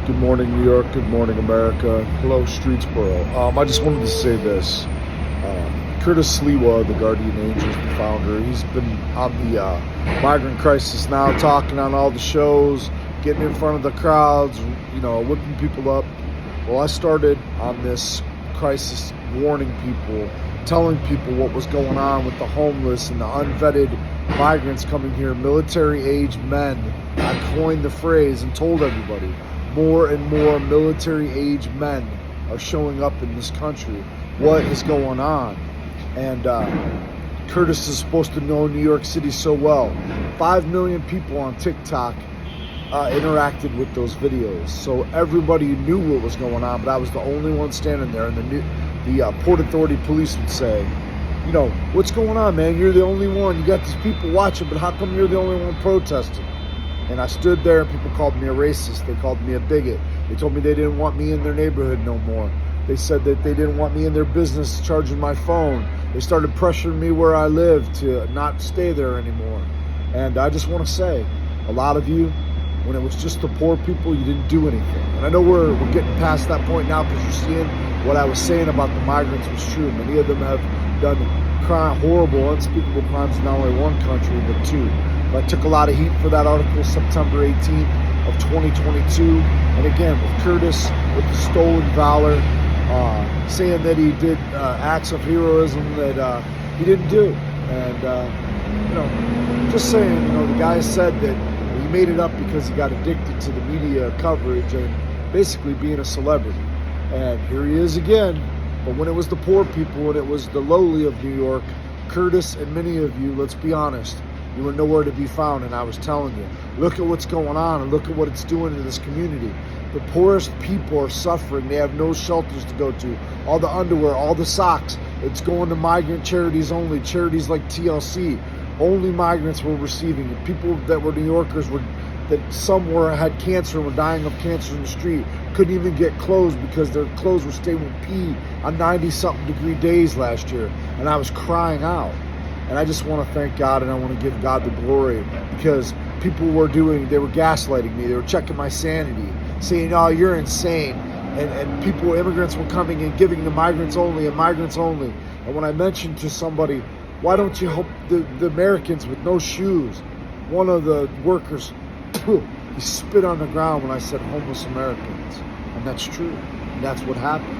Good morning, New York. Good morning, America. Hello, Streetsboro. I just wanted to say this. Curtis SLIWA, the Guardian Angels, the founder, he's been on the migrant crisis now, talking on all the shows, getting in front of the crowds, whipping people up. Well, I started on this crisis warning people, telling people what was going on with the homeless and the unvetted migrants coming here, military-age men. I coined the phrase and told everybody, more and more military-age men are showing up in this country. What is going on? And Curtis is supposed to know New York City so well. 5 million people on TikTok interacted with those videos. So everybody knew what was going on, but I was the only one standing there. And the Port Authority police would say, what's going on, man? You're the only one. You got these people watching, but how come you're the only one protesting? And I stood there and people called me a racist. They called me a bigot. They told me they didn't want me in their neighborhood no more. They said that they didn't want me in their business charging my phone. They started pressuring me where I live to not stay there anymore. And I just want to say, a lot of you, when it was just the poor people, you didn't do anything. And I know we're getting past that point now because you're seeing what I was saying about the migrants was true. Many of them have done horrible, unspeakable crimes in not only one country, but two. But I took a lot of heat for that article September 18th of 2022. And again, with Curtis, with the stolen valor, saying that he did acts of heroism that he didn't do. And, just saying, the guy said that he made it up because he got addicted to the media coverage and basically being a celebrity. And here he is again. But when it was the poor people and it was the lowly of New York, Curtis and many of you, let's be honest, you were nowhere to be found. And I was telling you, look at what's going on and look at what it's doing to this community. The poorest people are suffering. They have no shelters to go to. All the underwear, all the socks, it's going to migrant charities only. Charities like TLC, only migrants were receiving it. People that were New Yorkers that some had cancer and were dying of cancer in the street, couldn't even get clothes because their clothes were staying with pee on 90-something degree days last year. And I was crying out. And I just want to thank God and I want to give God the glory because people were gaslighting me. They were checking my sanity, saying, oh, you're insane. And immigrants were coming and giving the migrants only and migrants only. And when I mentioned to somebody, why don't you help the Americans with no shoes? One of the workers, he spit on the ground when I said homeless Americans. And that's true. And that's what happened.